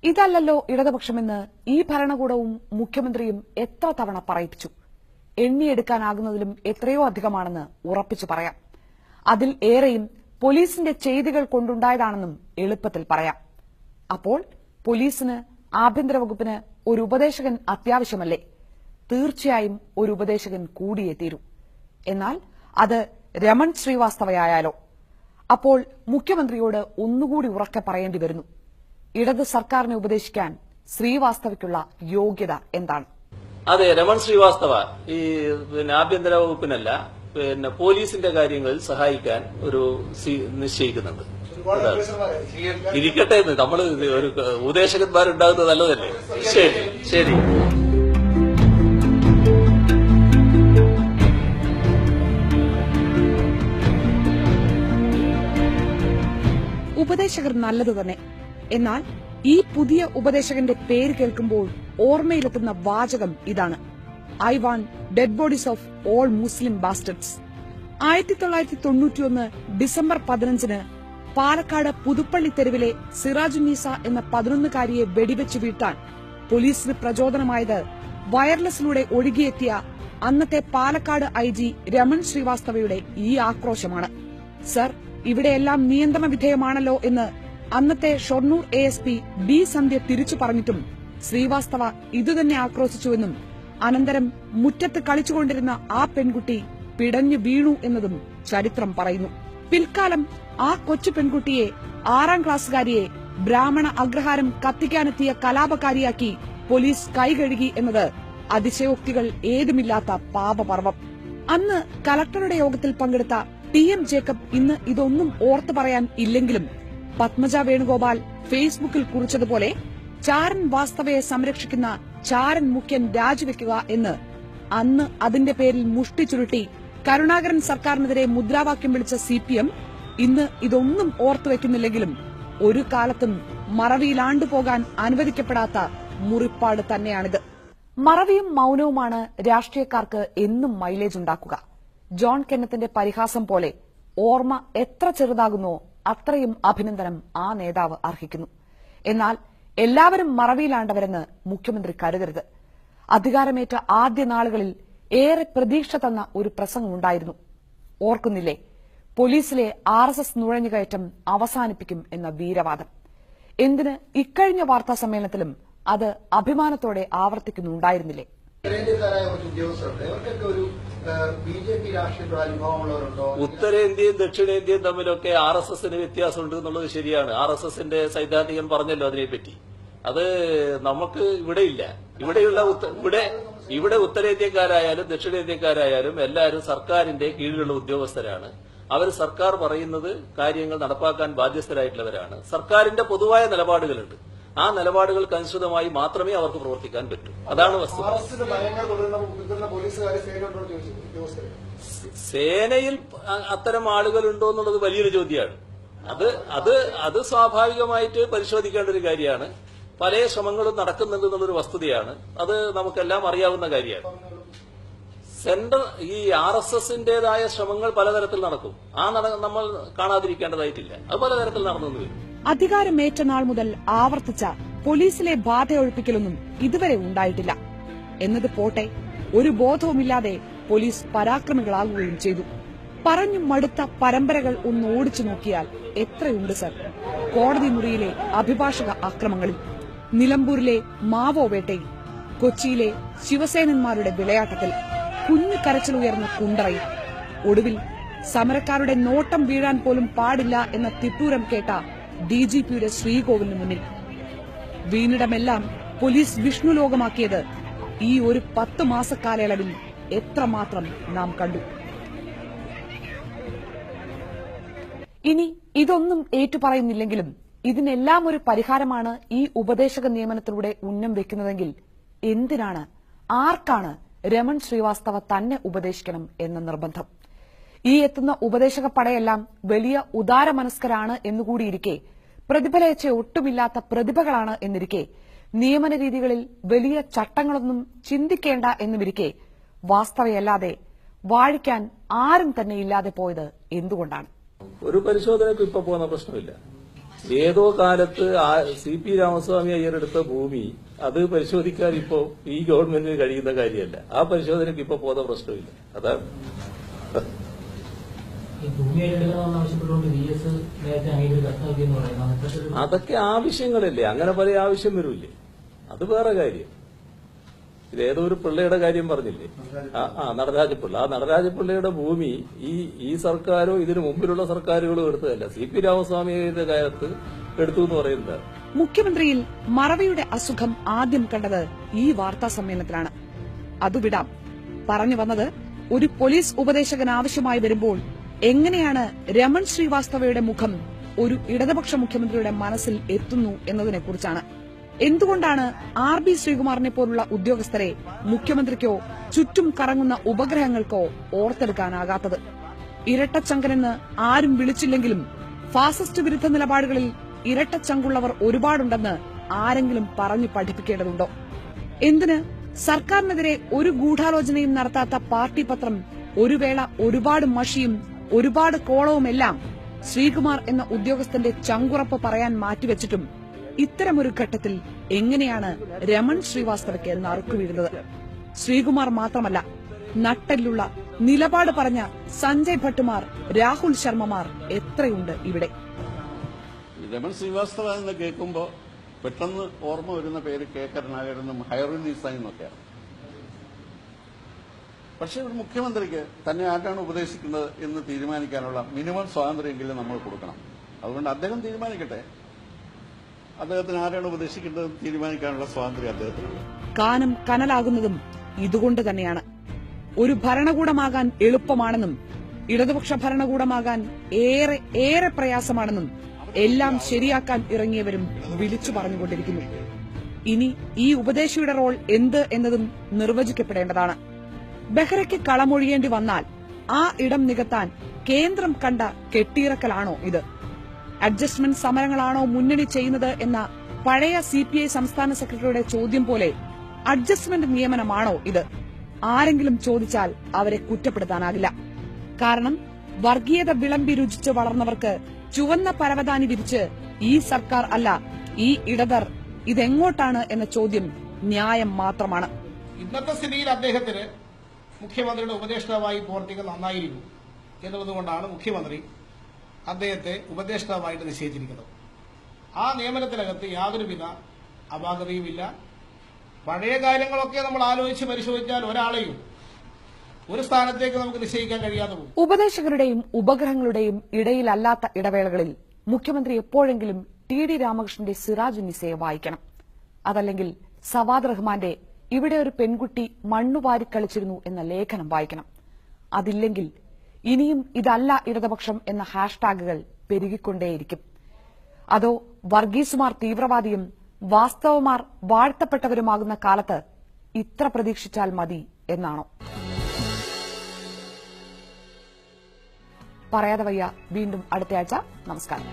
ഇതല്ലല്ലോ ഇടതുപക്ഷമെന്ന് ഈ ഭരണകൂടവും മുഖ്യമന്ത്രിയും എത്ര തവണ പറയിപ്പിച്ചു. എണ്ണിയെടുക്കാനാകുന്നതിലും എത്രയോ അധികമാണെന്ന് ഉറപ്പിച്ചു പറയാം. അതിൽ ഏറെയും പോലീസിന്റെ ചെയ്തികൾ കൊണ്ടുണ്ടായതാണെന്നും എളുപ്പത്തിൽ പറയാം. അപ്പോൾ പോലീസിന്, ആഭ്യന്തര വകുപ്പിന് ഒരു ഉപദേശകൻ അത്യാവശ്യമല്ലേ? തീർച്ചയായും ഒരു ഉപദേശകൻ കൂടിയേ തീരൂ. എന്നാൽ അത് രമൺ ശ്രീവാസ്തവയായാലോ? അപ്പോൾ മുഖ്യമന്ത്രിയോട് ഒന്നുകൂടി ഉറക്കെ പറയേണ്ടി വരുന്നു. ഇടത് സർക്കാരിനെ ഉപദേശിക്കാൻ ശ്രീവാസ്തവയ്ക്കുള്ള യോഗ്യത എന്താണ്? അതെ, രമൺ ശ്രീവാസ്തവ ഈ ആഭ്യന്തര വകുപ്പിനല്ല, പോലീസിന്റെ കാര്യങ്ങളിൽ സഹായിക്കാൻ ഒരു നിശ്ചയിക്കുന്നുണ്ട്. ഇരിക്കട്ടെ, നമ്മൾ ഒരു ഉപദേശകന്മാരുണ്ടാകുന്നത് നല്ലതല്ലേ? ശരി ശരി. ഉപദേശകർ നല്ലതു തന്നെ. എന്നാൽ ഈ പുതിയ ഉപദേശകന്റെ പേര് കേൾക്കുമ്പോൾ ഓർമ്മയിലെത്തുന്ന വാചകം ഇതാണ്: I want dead bodies of all Muslim bastards. 1991 December 15 Palakkad Puthuppally തെരുവിലെ സിറാജുന്നീസ എന്ന 11-കാരിയെ വെടിവെച്ച് വീഴ്ത്താൻ പോലീസിന് പ്രചോദനമായത് വയർലെസിലൂടെ ഒഴുകിയെത്തിയ അന്നത്തെ പാലക്കാട് IG രമൺ ശ്രീവാസ്തവയുടെ ഈ ആക്രോശമാണ്. സർ, ഇവിടെയെല്ലാം നിയന്ത്രണ വിധേയമാണല്ലോ എന്ന് അന്നത്തെ ഷൊർണൂർ ASP B സന്ധ്യ തിരിച്ചു പറഞ്ഞിട്ടും ശ്രീവാസ്തവ ഇതുതന്നെ ആക്രോശിച്ചുവെന്നും അനന്തരം മുറ്റത്ത് കളിച്ചുകൊണ്ടിരുന്ന ആ പെൺകുട്ടി പിടഞ്ഞു വീണു എന്നതും ചരിത്രം പറയുന്നു. പിൽക്കാലം ആ കൊച്ചു പെൺകുട്ടിയെ 6ാം ക്ലാസ്സുകാരിയെ ബ്രാഹ്മണ അഗ്രഹാരം കത്തിക്കാനെത്തിയ കലാപകാരിയാക്കി പോലീസ് കൈകഴുകി എന്നത് അതിശയോക്തികൾ ഏതുമില്ലാത്ത പാപപർവം. അന്ന് കലക്ടറുടെ യോഗത്തിൽ പങ്കെടുത്ത TM ജേക്കബ് ഇന്ന് ഇതൊന്നും ഓർത്തു പറയാൻ ഇല്ലെങ്കിലും പത്മജ വേണുഗോപാൽ ഫേസ്ബുക്കിൽ കുറിച്ചതുപോലെ ചാരൻ വാസ്തവയെ സംരക്ഷിക്കുന്ന ചാരൻ മുഖ്യൻ രാജിവെക്കുക എന്ന് അന്ന് അതിന്റെ പേരിൽ മുഷ്ടി ചുരുട്ടി കരുണാകരൻ സർക്കാരിനെതിരെ മുദ്രാവാക്യം വിളിച്ച CPM ഇന്ന് ഇതൊന്നും ഓർത്തുവെക്കുന്നില്ലെങ്കിലും ഒരു കാലത്തും മറവിയിലാണ്ടുപോകാൻ അനുവദിക്കപ്പെടാത്ത മുറിപ്പാട് തന്നെയാണിത്. മറവിയും മൌനവുമാണ് രാഷ്ട്രീയക്കാർക്ക് എന്നും മൈലേജ് ഉണ്ടാക്കുക. ജോൺ കെന്നത്തിന്റെ പരിഹാസം പോലെ ഓർമ്മ എത്ര ചെറുതാകുന്നോ അത്രയും അഭിനന്ദനം ആ നേതാവ് അർഹിക്കുന്നു. എന്നാൽ എല്ലാവരും മറവിയിലാണ്ടവരെന്ന് മുഖ്യമന്ത്രി കരുതരുത്. അധികാരമേറ്റ ആദ്യ നാളുകളിൽ ഏറെ പ്രതീക്ഷ തന്ന ഒരു പ്രസംഗമുണ്ടായിരുന്നു. ഓർക്കുന്നില്ലേ? പോലീസിലെ RSS നുഴഞ്ഞുകയറ്റം അവസാനിപ്പിക്കും എന്ന വീരവാദം. എന്തിന് ഇക്കഴിഞ്ഞ വാർത്താ സമ്മേളനത്തിലും അത് അഭിമാനത്തോടെ ആവർത്തിക്കുന്നുണ്ടായിരുന്നില്ലേ? ഉത്തരേന്ത്യയും ദക്ഷിണേന്ത്യയും തമ്മിലൊക്കെ RSSന് വ്യത്യാസമുണ്ട് എന്നുള്ളത് ശരിയാണ്. RSSന്റെ സൈദ്ധാന്തികൻ പറഞ്ഞല്ലോ അതിനെപ്പറ്റി. അത് നമുക്ക് ഇവിടെയില്ല. ഇവിടെ ഉത്തരേന്ത്യക്കാരായാലും ദക്ഷിണേന്ത്യക്കാരായാലും എല്ലാവരും സർക്കാരിന്റെ കീഴിലുള്ള ഉദ്യോഗസ്ഥരാണ്. അവർ സർക്കാർ പറയുന്നത് കാര്യങ്ങൾ നടപ്പാക്കാൻ ബാധ്യസ്ഥരായിട്ടുള്ളവരാണ്. സർക്കാരിന്റെ പൊതുവായ നിലപാടുകളുണ്ട്. ആ നിലപാടുകൾക്ക് അനുസൃതമായി മാത്രമേ അവർക്ക് പ്രവർത്തിക്കാൻ പറ്റൂ. അതാണ് വസ്തുത. സേനയിൽ അത്തരം ആളുകളുണ്ടോ എന്നുള്ളത് വലിയൊരു ചോദ്യമാണ്. അത് സ്വാഭാവികമായിട്ട് പരിശോധിക്കേണ്ട ഒരു കാര്യമാണ്. പല ശ്രമങ്ങളും നടക്കുന്നുണ്ട് എന്നുള്ളൊരു വസ്തുതയാണ്. അത് നമുക്കെല്ലാം അറിയാവുന്ന കാര്യമാണ്. സെൻട്രൽ ഈ RSSന്റേതായ ശ്രമങ്ങൾ പലതരത്തിൽ നടക്കും. നമ്മൾ കാണാതിരിക്കേണ്ടതായിട്ടില്ല. അത് പലതരത്തിൽ നടന്നു വരും. അധികാരമേറ്റ നാൾ മുതൽ ആവർത്തിച്ച പോലീസിലെ ബാധയൊഴിപ്പിക്കലൊന്നും ഇതുവരെ ഉണ്ടായിട്ടില്ല എന്നത് പോട്ടെ, ഒരു ബോധവുമില്ലാതെ പോലീസ് പരാക്രമികളാകുകയും ചെയ്തു. പറഞ്ഞു മടുത്ത പരമ്പരകൾ ഒന്ന് ഓടിച്ചു നോക്കിയാൽ എത്രയുണ്ട് സർ? കോടതി മുറിയിലെ അഭിഭാഷക ആക്രമങ്ങളിൽ, നിലമ്പൂരിലെ മാവോ വേട്ടയിൽ, കൊച്ചിയിലെ ശിവസേനന്മാരുടെ വിളയാട്ടത്തിൽ, കുഞ്ഞു കരച്ചിലുയർന്ന കുണ്ടറയിൽ, ഒടുവിൽ സമരക്കാരുടെ നോട്ടം വീഴാൻ പോലും പാടില്ല എന്ന തിട്ടൂരം കേട്ട DGPയുടെ ശ്രീകോവിലിന് മുന്നിൽ. വീണിടമെല്ലാം പോലീസ് വിഷ്ണുലോകമാക്കിയത് ഈ ഒരു 10 മാസക്കാലയളവിൽ എത്രമാത്രം നാം കണ്ടു. ഇനി ഇതൊന്നും ഏറ്റുപറയുന്നില്ലെങ്കിലും ഇതിനെല്ലാം ഒരു പരിഹാരമാണ് ഈ ഉപദേശക നിയമനത്തിലൂടെ ഉന്നം വെക്കുന്നതെങ്കിൽ എന്തിനാണ്, ആർക്കാണ് രമൺ ശ്രീവാസ്തവ തന്നെ ഉപദേശിക്കണം എന്ന നിർബന്ധം? ഈ എത്തുന്ന ഉപദേശക പടയെല്ലാം വലിയ ഉദാരമനസ്കരാണ് എന്നുകൂടിയിരിക്കെ, പ്രതിഫലേച്ഛ ഒട്ടുമില്ലാത്ത പ്രതിഭകളാണ് എന്നിരിക്കെ, നിയമന രീതികളിൽ വലിയ ചട്ടങ്ങളൊന്നും ചിന്തിക്കേണ്ട എന്നുമിരിക്കെ, വാസ്തവയല്ലാതെ വാഴിക്കാൻ ആരും തന്നെ ഇല്ലാതെ പോയത് എന്തുകൊണ്ടാണ്? ഒരു പരിശോധനയ്ക്ക് ഇപ്പൊ പോകുന്ന പ്രശ്നമില്ല. ഏതോ കാലത്ത് CP രാമസ്വാമി അയ്യരെടുത്ത ഭൂമി അത് പരിശോധിക്കാൻ ഇപ്പോ ഈ ഗവൺമെന്റിന് കഴിയുന്ന കാര്യമല്ല. ആ പരിശോധനയ്ക്ക് ഇപ്പൊ പോന്ന പ്രശ്നമില്ല. അതാണ് അതൊക്കെ ആവശ്യങ്ങളല്ലേ, അങ്ങനെ പല ആവശ്യം വരൂല്ലേ, അത് വേറെ കാര്യം. ഇതേതോ ഒരു പിള്ളയുടെ കാര്യം പറഞ്ഞില്ലേ, നടരാജപിള്ള. ആ നടരാജപിള്ളയുടെ ഭൂമി ഈ സർക്കാരോ ഇതിനു മുമ്പിലുള്ള സർക്കാരുകളോ എടുത്തതല്ല, CP രാമസ്വാമിയുടെ കാലത്ത് എടുത്തു എന്ന് പറയുന്നത്. മുഖ്യമന്ത്രിയിൽ മറവിയുടെ അസുഖം ആദ്യം കണ്ടത് ഈ വാർത്താ സമ്മേളനത്തിലാണ്. അതുവിടാം. പറഞ്ഞു വന്നത് ഒരു പോലീസ് ഉപദേശകൻ ആവശ്യമായി വരുമ്പോൾ എങ്ങനെയാണ് രമൺ ശ്രീവാസ്തവയുടെ മുഖം ഒരു ഇടതുപക്ഷ മുഖ്യമന്ത്രിയുടെ മനസ്സിൽ എത്തുന്നു എന്നതിനെക്കുറിച്ചാണ്. എന്തുകൊണ്ടാണ് RB ശ്രീകുമാറിനെ പോലുള്ള ഉദ്യോഗസ്ഥരെ മുഖ്യമന്ത്രിക്കോ ചുറ്റും കറങ്ങുന്ന ഉപഗ്രഹങ്ങൾക്കോ ഓർത്തെടുക്കാനാകാത്തത്? ഇരട്ടച്ചങ്കനെന്ന് ആരും വിളിച്ചില്ലെങ്കിലും ഫാസിസ്റ്റ് വിരുദ്ധ നിലപാടുകളിൽ ഇരട്ടച്ചങ്കുള്ളവർ ഒരുപാടുണ്ടെന്ന് ആരെങ്കിലും പറഞ്ഞു പഠിപ്പിക്കേണ്ടതുണ്ടോ? എന്തിന് സർക്കാരിനെതിരെ ഒരു ഗൂഢാലോചനയും നടത്താത്ത പാർട്ടി പത്രം ഒരു വേള ഒരുപാട് മഷിയും ഒരുപാട് കോളവുമെല്ലാം ശ്രീകുമാർ എന്ന ഉദ്യോഗസ്ഥന്റെ ചങ്കുറപ്പ് പറയാൻ മാറ്റിവെച്ചിട്ടും ഇത്തരമൊരു ഘട്ടത്തിൽ എങ്ങനെയാണ് രമൺ ശ്രീവാസ്തവയ്ക്ക് നറുക്കുവീഴുന്നത്? ശ്രീകുമാർ മാത്രമല്ല, നട്ടെല്ലുള്ള നിലപാട് പറഞ്ഞ സഞ്ജയ് ഭട്ടുമാർ, രാഹുൽ ശർമ്മമാർ എത്രയുണ്ട് ഇവിടെ. രമൺ ശ്രീവാസ്തവ എന്ന് കേൾക്കുമ്പോൾ പെട്ടെന്ന് ഓർമ്മ വരുന്ന പേര് K കരുണാകരനും ഹൈറുന്നീസായും ഒക്കെയാണ്. പക്ഷേ ഒരു മുഖ്യമന്ത്രിക്ക് തന്നെ ആരാണ് ഉപദേശിക്കുന്നത് എന്ന് തീരുമാനിക്കാനുള്ള മിനിമം സ്വാതന്ത്ര്യമെങ്കിലും നമ്മൾ കൊടുക്കണം. അതുകൊണ്ട് അദ്ദേഹം തീരുമാനിക്കട്ടെ, അദ്ദേഹത്തിന് ആരാണ് ഉപദേശിക്കേണ്ടത് തീരുമാനിക്കാനുള്ള സ്വാതന്ത്ര്യം അദ്ദേഹത്തിനുണ്ട്. കാനം കനലാകുന്നതും ഇതുകൊണ്ട് തന്നെയാണ്. ഒരു ഭരണകൂടമാകാൻ എളുപ്പമാണെന്നും ഇടതുപക്ഷ ഭരണകൂടമാകാൻ ഏറെ പ്രയാസമാണെന്നും എല്ലാം ശരിയാക്കാൻ ഇറങ്ങിയവരും വിളിച്ചു പറഞ്ഞുകൊണ്ടിരിക്കുന്നു. ഇനി ഈ ഉപദേശിയുടെ റോൾ എന്ത് എന്നതും നിർവചിക്കപ്പെടേണ്ടതാണ്. ബെഹ്റയ്ക്ക് കളമൊഴിയേണ്ടി വന്നാൽ ആ ഇടം നികത്താൻ കേന്ദ്രം കണ്ട കെട്ടിയിറക്കലാണോ ഇത്? അഡ്ജസ്റ്റ്മെന്റ് സമരങ്ങളാണോ മുന്നണി ചെയ്യുന്നത് എന്ന പഴയ CPI സംസ്ഥാന സെക്രട്ടറിയുടെ ചോദ്യം പോലെ അഡ്ജസ്റ്റ്മെന്റ് നിയമനമാണോ ഇത്? ആരെങ്കിലും ചോദിച്ചാൽ അവരെ കുറ്റപ്പെടുത്താനാകില്ല. കാരണം വർഗീയത വിളമ്പി രുചിച്ച് വളർന്നവർക്ക് ചുവന്ന പരവതാനി വിരിച്ച് ഈ സർക്കാർ അല്ല ഈ ഇടതർ ഇതെങ്ങോട്ടാണ് എന്ന ചോദ്യം ന്യായം മാത്രമാണ്. ഇന്നത്തെ സ്ഥിതിയിൽ അദ്ദേഹത്തിന് മുഖ്യമന്ത്രിയുടെ ഉപദേഷ്ടാവായി പ്രവർത്തിക്കാൻ നന്നായിരിക്കും എന്നുള്ളതുകൊണ്ടാണ് മുഖ്യമന്ത്രി അദ്ദേഹത്തെ ഉപദേഷ്ടാവായിട്ട് നിശ്ചയിച്ചിരിക്കുന്നത്. ആ നിയമനത്തിനകത്ത് യാതൊരുവിധ അപാകതയുമില്ല. പഴയ കാര്യങ്ങളൊക്കെ നമ്മൾ ആലോചിച്ച് പരിശോധിച്ചാൽ ഒരാളെയും ഒരു സ്ഥാനത്തേക്ക് നമുക്ക് നിശ്ചയിക്കാൻ കഴിയാതെ പോകും. ഉപദേശകരുടെയും ഉപഗ്രഹങ്ങളുടെയും ഇടയിലല്ലാത്ത ഇടവേളകളിൽ മുഖ്യമന്ത്രി എപ്പോഴെങ്കിലും TD രാമകൃഷ്ണന്റെ സിറാജുന്നിസയെ വായിക്കണം. അതല്ലെങ്കിൽ സവാദ് റഹ്മാന്റെ ഇവിടെ ഒരു പെൺകുട്ടി മണ്ണുവാരിക്കളിച്ചിരുന്നു എന്ന ലേഖനം വായിക്കണം. അതില്ലെങ്കിൽ ഇനിയും ഇതല്ല ഇടതുപക്ഷം എന്ന ഹാഷ്ടാഗുകൾ പെരുകിക്കൊണ്ടേയിരിക്കും. അതോ വർഗീസുമാർ തീവ്രവാദിയും വാസ്തവമാർ വാഴ്ത്തപ്പെട്ടവരുമാകുന്ന കാലത്ത് ഇത്ര പ്രതീക്ഷിച്ചാൽ മതി എന്നാണോ? പറയാതെ വയ്യ വീണ്ടും അടുത്തയാഴ്ച. നമസ്കാരം.